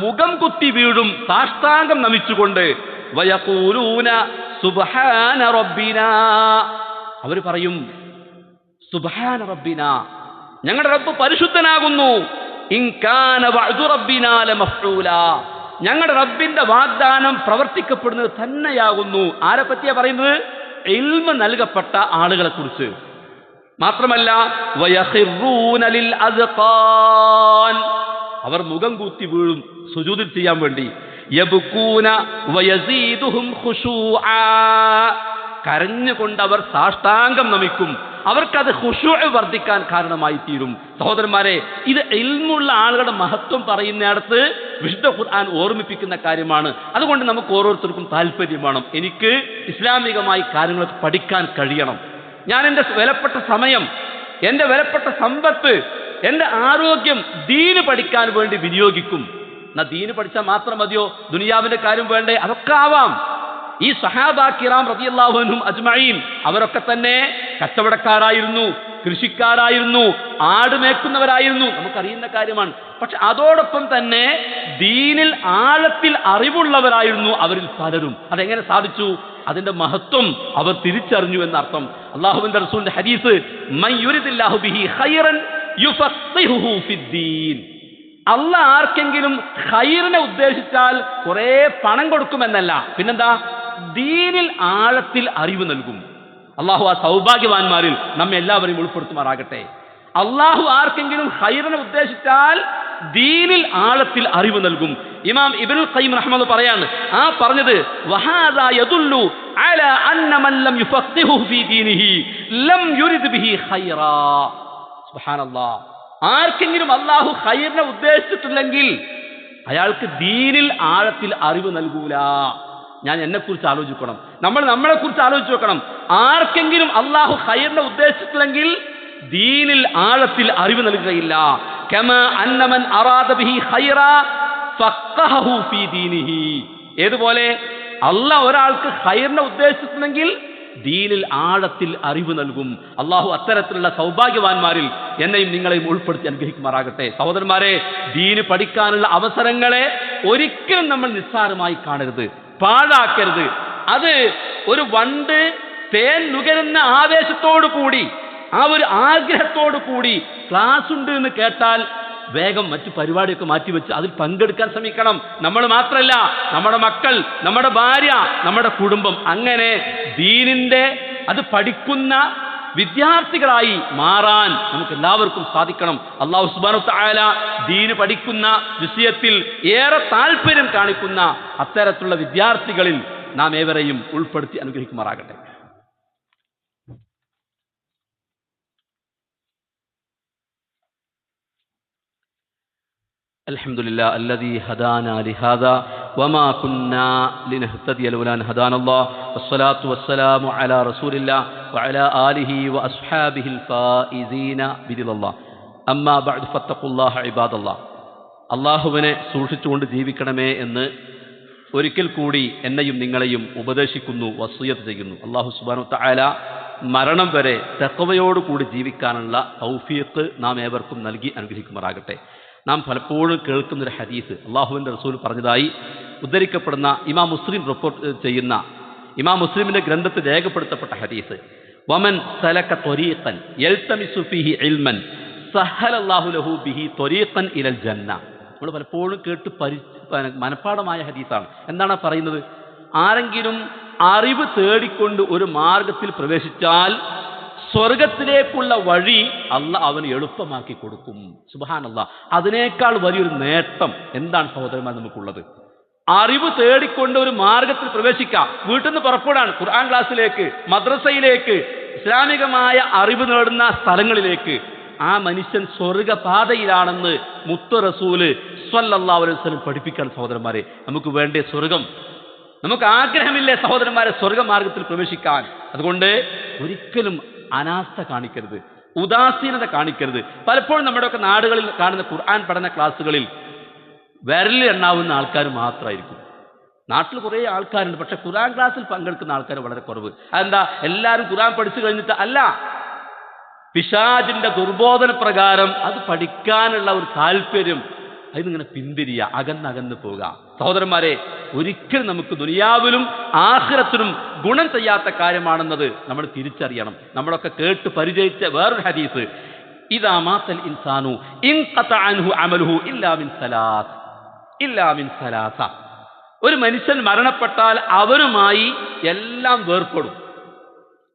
മുഖം കുത്തി വീഴും സാഷ്ടാംഗം നമിച്ചുകൊണ്ട്. വയഖൂലൂന സുബ്ഹാന റബ്ബിനാ, അവർ പറയും സുബ്ഹാന റബ്ബിനാ, ഞങ്ങളുടെ റബ്ബ് പരിശുദ്ധനാകുന്നു. ഇൻ കാന വഅദു റബ്ബിനാ ലമഫ്ഊലാ, ഞങ്ങളുടെ റബ്ബിന്റെ വാഗ്ദാനം പ്രവർത്തിക്കപ്പെടുന്നത് തന്നെയാകുന്നു. ആരെ പറ്റിയാ പറയുന്നത്? ഇൽമ നൽകപ്പെട്ട ആളുകളെ കുറിച്ച്. മാത്രമല്ല വയഖിറൂന ലിൽ അസ്ഖാൻ, അവർ മുഖം കൂത്തി വീഴും സുജൂദിൽ ചെയ്യാൻ വേണ്ടി. യബ്കൂന വയസീദുഹും ഖുശൂആ, കരഞ്ഞുകൊണ്ട് അവർ സാഷ്ടാംഗം നമിക്കും. അവർക്കത് ഖുശൂഅ് വർദ്ധിക്കാൻ കാരണമായി തീരും. സഹോദരന്മാരെ, ഇത് ഇൽമുള്ള ആളുകളുടെ മഹത്വം പറയുന്നിടത്ത് വിശുദ്ധ ഖുർആൻ ഓർമ്മിപ്പിക്കുന്ന കാര്യമാണ്. അതുകൊണ്ട് നമുക്ക് ഓരോരുത്തർക്കും താല്പര്യം വേണം. എനിക്ക് ഇസ്ലാമികമായി കാര്യങ്ങൾ പഠിക്കാൻ കഴിയണം. ഞാൻ എൻ്റെ വിലപ്പെട്ട സമയം, എൻ്റെ വിലപ്പെട്ട സമ്പത്ത്, എൻ്റെ ആരോഗ്യം ദീന് പഠിക്കാൻ വേണ്ടി വിനിയോഗിക്കും. എന്നാ ദീന് പഠിച്ചാൽ മാത്രം മതിയോ? ദുനിയാവിന്റെ കാര്യം വേണ്ടേ? അതൊക്കെ ആവാം. ഈ സഹാബാ കിറാം റളിയല്ലാഹു അൻഹും അജ്മഈൻ അവരൊക്കെ തന്നെ കച്ചവടക്കാരായിരുന്നു, കൃഷിക്കാരായിരുന്നു, ആട് മേക്കുന്നവരായിരുന്നു, നമുക്കറിയുന്ന കാര്യമാണ്. പക്ഷെ അതോടൊപ്പം തന്നെ ദീനിൽ ആഴത്തിൽ അറിവുള്ളവരായിരുന്നു അവരിൽ പലരും. അതെങ്ങനെ സാധിച്ചു? അതിന്റെ മഹത്വം അവർ തിരിച്ചറിഞ്ഞു എന്നർത്ഥം. അല്ലാഹുവിന്റെ റസൂലിന്റെ ഹദീസ്, മൻ യുരിദില്ലാഹു ബിഹി ഖൈറൻ യുഫഖിഹുഹു ഫിദ്ദീൻ, അല്ലാഹ് ആർക്കെങ്കിലും ഖൈറിനെ ഉദ്ദേശിച്ചാൽ കുറേ പണം കൊടുക്കുമെന്നല്ല, പിന്നെന്താ? ദീനിൽ ആഴത്തിൽ അറിവ് നൽകും. അള്ളാഹു ആ സൗഭാഗ്യവാന്മാരിൽ നമ്മെ എല്ലാവരെയും ഉൾപ്പെടുത്തുമാറാകട്ടെ. അള്ളാഹു ആർക്കെങ്കിലും ഖൈറിനെ ഉദ്ദേശിച്ചാൽ ദീനിൽ ആഴത്തിൽ അറിവ് നൽകും. ഇമാം ഇബ്നുൽ ഖയ്യിം റഹ്മത്തുള്ളാഹി പറയാണ്, ആ പറഞ്ഞത് വഹാദാ യദുല്ലു അലാ അന്ന മൻ ലം യുഫഖിഹു ഫീ ദീനിഹി ലം യുരിദ് ബിഹി ഖൈറാ. സുബ്ഹാനല്ലാഹ്, ആർക്കെങ്കിലും അള്ളാഹു ഖൈറിനെ ഉദ്ദേശിച്ചിട്ടില്ലെങ്കിൽ അയാൾക്ക് ദീനിൽ ആഴത്തിൽ അറിവ് നൽകൂല. ഞാൻ എന്നെക്കുറിച്ച് ആലോചിക്കണം, നമ്മൾ നമ്മളെക്കുറിച്ച് ആലോചിച്ച് നോക്കണം. ആർക്കെങ്കിലും അള്ളാഹു ഖൈറിനെ ഉദ്ദേശിച്ചിട്ടില്ലെങ്കിൽ ദീനിൽ ആഴത്തിൽ അറിവ് നൽകുകയില്ല. കമാ അന്ന മൻ അറാദ ബിഹി ഖൈറാ ഫഖഹഹു ഫീ ദീനിഹി, ഏതുപോലെ അള്ളാഹ് ഒരാൾക്ക് ഖൈറിനെ ഉദ്ദേശിച്ചിട്ടുണ്ടെങ്കിൽ ദീനിൽ ആഴത്തിൽ അറിവ് നൽകും. അള്ളാഹു അത്തരത്തിലുള്ള സൗഭാഗ്യവാന്മാരിൽ എന്നെയും നിങ്ങളെയും ഉൾപ്പെടുത്തി അനുഗ്രഹിക്കുമാറാകട്ടെ. സഹോദരന്മാരെ, ദീന് പഠിക്കാനുള്ള അവസരങ്ങളെ ഒരിക്കലും നമ്മൾ നിസ്സാരമായി കാണരുത്, പാഴാക്കരുത്. അത് ഒരു വണ്ട് തേൻ നുകരുന്ന ആവേശത്തോടു കൂടി, ആ ഒരു ആഗ്രഹത്തോടു കൂടി ക്ലാസ് ഉണ്ട് എന്ന് കേട്ടാൽ വേഗം മറ്റു പരിപാടിയൊക്കെ മാറ്റിവെച്ച് അതിൽ പങ്കെടുക്കാൻ ശ്രമിക്കണം. നമ്മൾ മാത്രമല്ല, നമ്മുടെ മക്കൾ, നമ്മുടെ ഭാര്യ, നമ്മുടെ കുടുംബം, അങ്ങനെ ദീനിന്റെ അത് പഠിക്കുന്ന വിദ്യാർത്ഥികളായി മാറാൻ നമുക്ക് എല്ലാവർക്കും സാധിക്കണം. അല്ലാഹു സുബ്ഹാനഹു വ തആല ദീന് പഠിക്കുന്ന വിഷയത്തിൽ ഏറെ താല്പര്യം കാണിക്കുന്ന അത്തരത്തിലുള്ള വിദ്യാർത്ഥികളിൽ നാം ഏവരെയും ഉൾപ്പെടുത്തി അനുഗ്രഹിക്കുമാറാകട്ടെ. അൽഹംദുലില്ലാഹി അല്ലദീ ഹദാനാ ലിഹാദാ വമാ കുന്നാ ലിനഹ്തദിയ ലൗലാ അൻ ഹദാനല്ലാഹ് വസ്സലാത്തു വസ്സലാമു അലാ റസൂലില്ലാഹ് വഅലാ ആലിഹി വഅസ്ഹാബിഹിൽ ഫായിസീന ബിദില്ലാഹ്. അമ്മാ ബഅദ് ഫത്തഖുല്ലാഹ ഇബാദല്ലാഹ്. അല്ലാഹുവിനെ സൂക്ഷിച്ചുകൊണ്ട് ജീവിക്കണമേ എന്ന് ഒരിക്കൽ കൂടി എന്നെയും നിങ്ങളെയും ഉപദേശിക്കുന്നു, വസിയ്യത്ത് ചെയ്യുന്നു. അല്ലാഹു സുബ്ഹാനഹു വ തആല മരണം വരെ തഖ്വയോടുകൂടി ജീവിക്കാനുള്ള തൗഫീഖ് നാം ഏവർക്കും നൽകി അനുഗ്രഹിക്കുമാറാകട്ടെ. നാം പലപ്പോഴും കേൾക്കുന്നൊരു ഹദീസ്, അള്ളാഹുവിൻ്റെ റസൂൽ പറഞ്ഞതായി ഉദ്ധരിക്കപ്പെടുന്ന ഇമാം മുസ്ലിം റിപ്പോർട്ട് ചെയ്യുന്ന, ഇമാം മുസ്ലിമിൻ്റെ ഗ്രന്ഥത്തിൽ രേഖപ്പെടുത്തപ്പെട്ട ഹദീസ്, വമൻ സലക ത്വരീഖൻ യൽതമിസു ഫീഹി ഇൽമൻ സഹലല്ലാഹു ലഹു ബിഹി ത്വരീഖൻ ഇലൽ ജന്ന. നമ്മൾ പലപ്പോഴും കേട്ട് മനഃപ്പാഠമായ ഹദീസാണ്. എന്താണ് പറയുന്നത്? ആരെങ്കിലും അറിവ് തേടിക്കൊണ്ട് ഒരു മാർഗത്തിൽ പ്രവേശിച്ചാൽ സ്വർഗത്തിലേക്കുള്ള വഴി അള്ളാഹ് അവന് എളുപ്പമാക്കി കൊടുക്കും. സുബ്ഹാനല്ലാഹ്, അതിനേക്കാൾ വലിയൊരു നേട്ടം എന്താണ് സഹോദരന്മാർ നമുക്കുള്ളത്? അറിവ് തേടിക്കൊണ്ട് ഒരു മാർഗത്തിൽ പ്രവേശിക്കാം. വീട്ടിൽ നിന്ന് പുറപ്പെടാൻ ഖുർആൻ ക്ലാസ്സിലേക്ക്, മദ്രസയിലേക്ക്, ഇസ്ലാമികമായ അറിവ് നേടുന്ന സ്ഥലങ്ങളിലേക്ക് ആ മനുഷ്യൻ സ്വർഗപാതയിലാണെന്ന് മുത്ത് റസൂല് സ്വല്ലല്ലാഹു അലൈഹി വസല്ലം പഠിപ്പിക്കാൻ. സഹോദരന്മാരെ, നമുക്ക് വേണ്ടേ സ്വർഗം? നമുക്ക് ആഗ്രഹമില്ലേ സഹോദരന്മാരെ സ്വർഗമാർഗത്തിൽ പ്രവേശിക്കാൻ? അതുകൊണ്ട് ഒരിക്കലും അനാസ്ഥ കാണിക്കരുത്, ഉദാസീനത കാണിക്കരുത്. പലപ്പോഴും നമ്മുടെയൊക്കെ നാടുകളിൽ കാണുന്ന ഖുർആൻ പഠന ക്ലാസ്സുകളിൽ വിരലിൽ എണ്ണാവുന്ന ആൾക്കാർ മാത്രമായിരിക്കും. നാട്ടിൽ കുറേ ആൾക്കാരുണ്ട്, പക്ഷെ ഖുർആൻ ക്ലാസ്സിൽ പങ്കെടുക്കുന്ന ആൾക്കാർ വളരെ കുറവ്. അതെന്താ? എല്ലാവരും ഖുർആൻ പഠിച്ചു കഴിഞ്ഞിട്ട് അല്ല, പിശാചിന്റെ ദുർബോധന പ്രകാരം അത് പഠിക്കാനുള്ള ഒരു താല്പര്യം അതിനിങ്ങനെ പിന്തിരിയുക, അകന്നകന്ന് പോവുക. സഹോദരന്മാരെ, ഒരിക്കലും നമുക്ക് ദുനിയാവിലും ആഖിറത്തിലും ഗുണം ചെയ്യാത്ത കാര്യമാണെന്നത് നമ്മൾ തിരിച്ചറിയണം. നമ്മളൊക്കെ കേട്ട് പരിചയിച്ച വേറൊരു ഹദീസ്, ഇദാ മാത്തൽ ഇൻസാനു ഇൻഖതഅ അൻഹു അമലുഹു ഇല്ലാ മിൻ സലാസ. ഒരു മനുഷ്യൻ മരണപ്പെട്ടാൽ അവരുമായി എല്ലാം വേർപ്പെടും.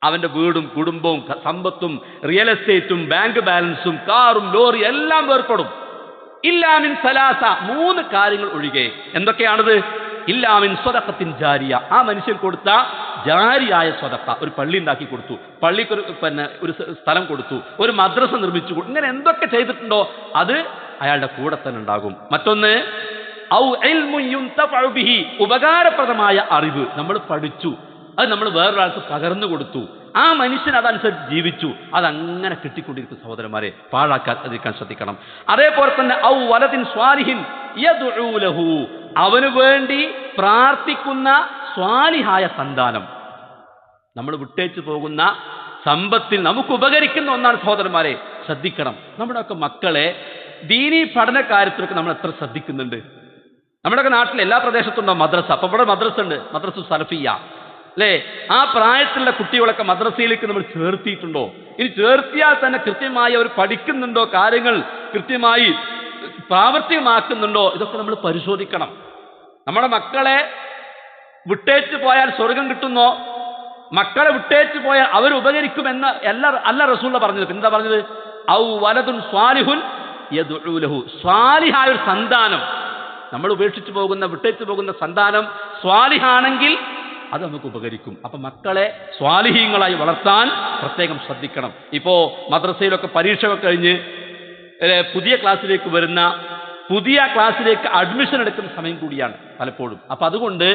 അവന്റെ വീടും കുടുംബവും സമ്പത്തും റിയൽ എസ്റ്റേറ്റും ബാങ്ക് ബാലൻസും കാറും ലോറി എല്ലാം വേർപ്പെടും. ഇല്ലാ മിൻ സലാസ, 3 കാര്യങ്ങൾ ഒഴികെ. എന്തൊക്കെയാണത്? ഇല്ലാ മിൻ സ്വദഖത്തിൻ ജാരിയ, ആ മനുഷ്യൻ കൊടുത്ത ജാരിയായ സ്വദഖ. ഒരു പള്ളി ഉണ്ടാക്കി കൊടുത്തു, പള്ളിക്ക് ഒരു സ്ഥലം കൊടുത്തു, ഒരു മദ്രസ നിർമ്മിച്ചു, ഇങ്ങനെ എന്തൊക്കെ ചെയ്തിട്ടുണ്ടോ അത് അയാളുടെ കൂടെ തന്നെ ഉണ്ടാകും. മറ്റൊന്ന് ഔ ഇൽമുൻ യുൻതഫഉ ബിഹി, ഉപകാരപ്രദമായ അറിവ് നമ്മൾ പഠിച്ചു, അത് നമ്മൾ വേറൊരാൾക്ക് പകർന്നു കൊടുത്തു, ആ മനുഷ്യൻ അതനുസരിച്ച് ജീവിച്ചു, അതങ്ങനെ കിട്ടിക്കൊണ്ടിരിക്കും. സഹോദരന്മാരെ, പാഴാക്കാതിരിക്കാൻ ശ്രദ്ധിക്കണം. അതേപോലെ തന്നെ ഔ വലദിൻ സ്വാലിഹിൻ യദ്ഉ ലഹു, അവന് വേണ്ടി പ്രാർത്ഥിക്കുന്ന സ്വാലിഹായ സന്താനം. നമ്മൾ വിട്ടേച്ചു പോകുന്ന സമ്പത്തിൽ നമുക്ക് ഉപകരിക്കുന്ന ഒന്നാണ് സഹോദരന്മാരെ, ശ്രദ്ധിക്കണം. നമ്മുടെയൊക്കെ മക്കളെ ദീനീ പഠന കാര്യത്തിലൊക്കെ നമ്മൾ എത്ര ശ്രദ്ധിക്കുന്നുണ്ട്? നമ്മുടെയൊക്കെ നാട്ടിൽ എല്ലാ പ്രദേശത്തുണ്ടോ മദ്രസ? അപ്പോൾ ഇവിടെ മദ്രസ ഉണ്ട്, മദ്രസ സലഫിയ അല്ലേ? ആ പ്രായത്തിലുള്ള കുട്ടികളൊക്കെ മദ്രസയിലേക്ക് നമ്മൾ ചേർത്തിയിട്ടുണ്ടോ? ഇനി ചേർത്തിയാൽ തന്നെ കൃത്യമായി അവർ പഠിക്കുന്നുണ്ടോ, കാര്യങ്ങൾ കൃത്യമായി പ്രാവർത്തികമാക്കുന്നുണ്ടോ? ഇതൊക്കെ നമ്മൾ പരിശോധിക്കണം. നമ്മുടെ മക്കളെ വിട്ടേച്ചു പോയാൽ സ്വർഗം കിട്ടുന്നോ, മക്കളെ വിട്ടേച്ചു പോയാൽ അവർ ഉപകരിക്കുമെന്ന് അല്ല റസൂൽ പറഞ്ഞത്. എന്താ പറഞ്ഞത്? ഔ വലദുൻ സ്വാലിഹുൻ യദ്ഉ ലഹു, സ്വാലിഹായ ഒരു സന്താനം. നമ്മൾ ഉപേക്ഷിച്ചു പോകുന്ന വിട്ടേച്ചു പോകുന്ന സന്താനം സ്വാലിഹാണെങ്കിൽ അത് നമുക്ക് ഉപകരിക്കും. അപ്പം മക്കളെ സ്വാലിഹീങ്ങളായി വളർത്താൻ പ്രത്യേകം ശ്രദ്ധിക്കണം. ഇപ്പോൾ മദ്രസയിലൊക്കെ പരീക്ഷയൊക്കെ കഴിഞ്ഞ് പുതിയ ക്ലാസ്സിലേക്ക് വരുന്ന, പുതിയ ക്ലാസ്സിലേക്ക് അഡ്മിഷൻ എടുക്കുന്ന സമയം കൂടിയാണ് പലപ്പോഴും. അപ്പം അതുകൊണ്ട്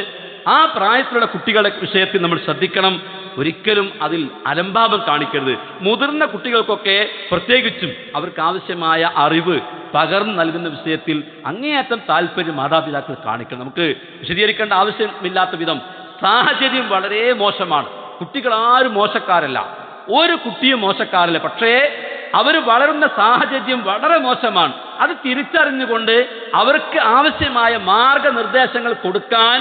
ആ പ്രായത്തിലുള്ള കുട്ടികളുടെ വിഷയത്തിൽ നമ്മൾ ശ്രദ്ധിക്കണം. ഒരിക്കലും അതിൽ അലംഭാവം കാണിക്കരുത്. മുതിർന്ന കുട്ടികൾക്കൊക്കെ പ്രത്യേകിച്ചും അവർക്ക് ആവശ്യമായ അറിവ് പകർന്നു നൽകുന്ന വിഷയത്തിൽ അങ്ങേയറ്റം താല്പര്യം മാതാപിതാക്കൾ കാണിക്കണം. നമുക്ക് വിശദീകരിക്കേണ്ട ആവശ്യമില്ലാത്ത വിധം സാഹചര്യം വളരെ മോശമാണ്. കുട്ടികളാരും മോശക്കാരല്ല, ഒരു കുട്ടിയും മോശക്കാരല്ല. പക്ഷേ അവർ വളരുന്ന സാഹചര്യം വളരെ മോശമാണ്. അത് തിരിച്ചറിഞ്ഞുകൊണ്ട് അവർക്ക് ആവശ്യമായ മാർഗനിർദ്ദേശങ്ങൾ കൊടുക്കാൻ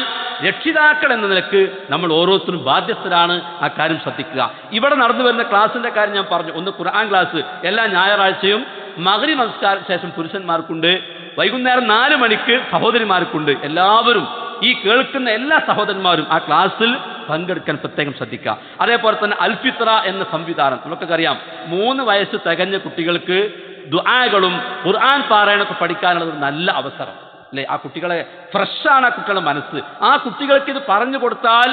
രക്ഷിതാക്കൾ എന്ന നിലക്ക് നമ്മൾ ഓരോരുത്തരും ബാധ്യസ്ഥരാണ്. ആ കാര്യം ശ്രദ്ധിക്കുക. ഇവിടെ നടന്നു വരുന്ന ക്ലാസ്സിന്റെ കാര്യം ഞാൻ പറഞ്ഞു. ഒന്ന് ഖുർആൻ ക്ലാസ് എല്ലാ ഞായറാഴ്ചയും മഗ്‌രിബ് നമസ്കാര ശേഷം പുരുഷന്മാർക്കുണ്ട്, വൈകുന്നേരം 4 മണിക്ക് സഹോദരിമാർക്കുണ്ട്. എല്ലാവരും, ഈ കേൾക്കുന്ന എല്ലാ സഹോദരന്മാരും ആ ക്ലാസ്സിൽ പങ്കെടുക്കാൻ പ്രത്യേകം ശ്രദ്ധിക്കുക. അതേപോലെ തന്നെ അൽഫിത്ര എന്ന സംവിധാനം നമുക്കൊക്കെ അറിയാം. 3 വയസ്സ് തികഞ്ഞ കുട്ടികൾക്ക് ദുആകളും ഖുർആൻ പാരായണമൊക്കെ പഠിക്കാനുള്ള ഒരു നല്ല അവസരം അല്ലേ? ആ കുട്ടികളെ ഫ്രഷാണ് ആ കുട്ടികളുടെ മനസ്സ്. ആ കുട്ടികൾക്ക് ഇത് പറഞ്ഞു കൊടുത്താൽ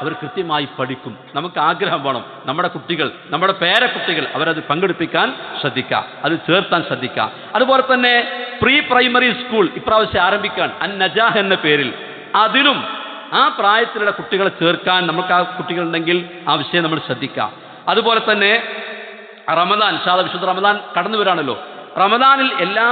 അവർ കൃത്യമായി പഠിക്കും. നമുക്ക് ആഗ്രഹം വേണം നമ്മുടെ കുട്ടികൾ, നമ്മുടെ പേരക്കുട്ടികൾ അവരത് പങ്കെടുപ്പിക്കാൻ ശ്രദ്ധിക്കുക, അത് ചേർത്താൻ ശ്രദ്ധിക്കുക. അതുപോലെ തന്നെ പ്രീ പ്രൈമറി സ്കൂൾ ഇപ്രാവശ്യം ആരംഭിക്കാൻ അൻ-നജാഹ് എന്ന പേരിൽ, അതിലും ആ പ്രായത്തിലുള്ള കുട്ടികളെ ചേർക്കാൻ നമുക്ക് ആ കുട്ടികളുണ്ടെങ്കിൽ ആ വിഷയം നമ്മൾ ശ്രദ്ധിക്കുക. അതുപോലെ തന്നെ റമദാൻ, ഇൻഷാല്ലാഹ് വിശുദ്ധ റമദാൻ കടന്നു വരാണല്ലോ. റമദാനിൽ എല്ലാ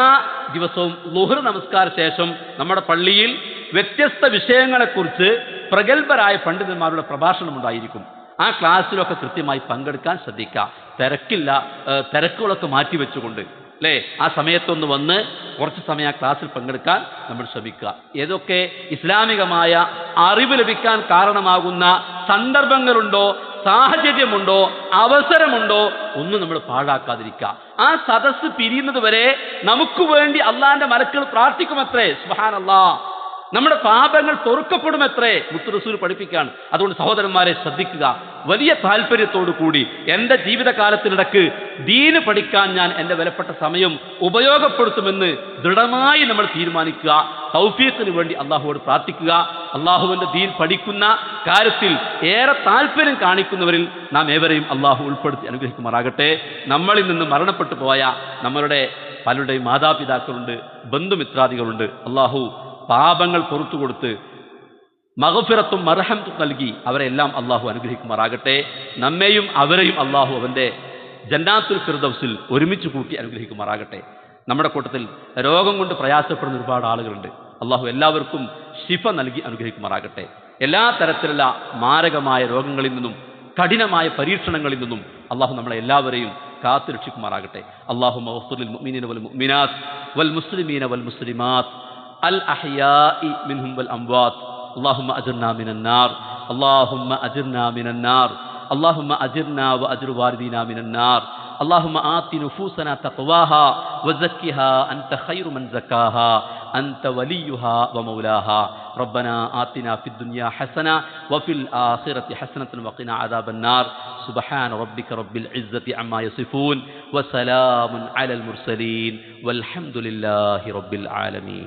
ദിവസവും ളുഹർ നമസ്കാര ശേഷം നമ്മുടെ പള്ളിയിൽ വ്യത്യസ്ത വിഷയങ്ങളെക്കുറിച്ച് പ്രഗത്ഭരായ പണ്ഡിതന്മാരുടെ പ്രഭാഷണം ഉണ്ടായിരിക്കും. ആ ക്ലാസ്സിലൊക്കെ കൃത്യമായി പങ്കെടുക്കാൻ ശ്രദ്ധിക്കുക. തിരക്കുകളൊക്കെ മാറ്റിവെച്ചുകൊണ്ട് അല്ലേ, ആ സമയത്തൊന്ന് വന്ന് കുറച്ച് സമയം ആ ക്ലാസ്സിൽ പങ്കെടുക്കാൻ നമ്മൾ ശ്രമിക്കുക. ഏതൊക്കെ ഇസ്ലാമികമായ അറിവ് ലഭിക്കാൻ കാരണമാകുന്ന സന്ദർഭങ്ങളുണ്ടോ, സാഹചര്യമുണ്ടോ, അവസരമുണ്ടോ, ഒന്നും നമ്മൾ പാഴാക്കാതിരിക്കുക. ആ സദസ്സ് പിരിയുന്നത് വരെ നമുക്ക് വേണ്ടി അള്ളാന്റെ മലക്കുകൾ പ്രാർത്ഥിക്കുമത്രേ. സുബ്ഹാനല്ലാഹ്, നമ്മുടെ പാപങ്ങൾ പൊറുക്കപ്പെടുമത്രേ മുത്ത് റസൂൽ പഠിപ്പിക്കുകയാണ്. അതുകൊണ്ട് സഹോദരന്മാരെ ശ്രദ്ധിക്കുക. വലിയ താല്പര്യത്തോടു കൂടി എൻ്റെ ജീവിതകാലത്തിനിടക്ക് ദീന് പഠിക്കാൻ ഞാൻ എൻ്റെ വിലപ്പെട്ട സമയം ഉപയോഗപ്പെടുത്തുമെന്ന് ദൃഢമായി നമ്മൾ തീരുമാനിക്കുക. തൗഫീഖിന് വേണ്ടി അള്ളാഹുവോട് പ്രാർത്ഥിക്കുക. അള്ളാഹുവിൻ്റെ ദീൻ പഠിക്കുന്ന കാര്യത്തിൽ ഏറെ താല്പര്യം കാണിക്കുന്നവരിൽ നാം ഏവരെയും അള്ളാഹു ഉൾപ്പെടുത്തി അനുഗ്രഹിക്കുമാറാകട്ടെ. നമ്മളിൽ നിന്ന് മരണപ്പെട്ടു പോയ നമ്മളുടെ പലരുടെയും മാതാപിതാക്കളുണ്ട്, ബന്ധുമിത്രാദികളുണ്ട്. അള്ളാഹു പാപങ്ങൾ പുറത്തു കൊടുത്ത് മഗ്ഫിറത്തും മർഹമത്തും നൽകി അവരെല്ലാം അള്ളാഹു അനുഗ്രഹിക്കുമാറാകട്ടെ. നമ്മെയും അവരെയും അള്ളാഹു അവൻ്റെ ജന്നാത്തുൽ ഫിർദൗസിൽ ഒരുമിച്ച് കൂട്ടി അനുഗ്രഹിക്കുമാറാകട്ടെ. നമ്മുടെ കൂട്ടത്തിൽ രോഗം കൊണ്ട് പ്രയാസപ്പെടുന്ന ഒരുപാട് ആളുകളുണ്ട്. അള്ളാഹു എല്ലാവർക്കും ശിഫ നൽകി അനുഗ്രഹിക്കുമാറാകട്ടെ. എല്ലാ തരത്തിലുള്ള മാരകമായ രോഗങ്ങളിൽ നിന്നും കഠിനമായ പരീക്ഷണങ്ങളിൽ നിന്നും അള്ളാഹു നമ്മളെ എല്ലാവരെയും കാത്തു രക്ഷിക്കുമാറാകട്ടെ. അല്ലാഹുമ്മ ഗ്ഫിർ ലിൽ മുഅ്മിനീന വൽ മുഅ്മിനാത്ത് വൽ മുസ്ലിമീന വൽ മുസ്ലിമാത്ത് അൽ അഹ്യാഇ മിൻഹും വൽ അംവാത്ത്. അല്ലാഹുമ്മ അജിർനാ മിനൻ നാർ, അല്ലാഹുമ്മ അജിർനാ മിനൻ നാർ, അല്ലാഹുമ്മ അജിർനാ വ അജിർ വാലിദീനാ മിനൻ നാർ. اللهم آت نفوسنا تقواها وزكها أنت خير من زكاها أنت وليها ومولاها. ربنا آتنا في الدنيا حسنة وفي الآخرة حسنة وقنا عذاب النار. سبحان ربك رب العزة عما يصفون وسلام على المرسلين والحمد لله رب العالمين.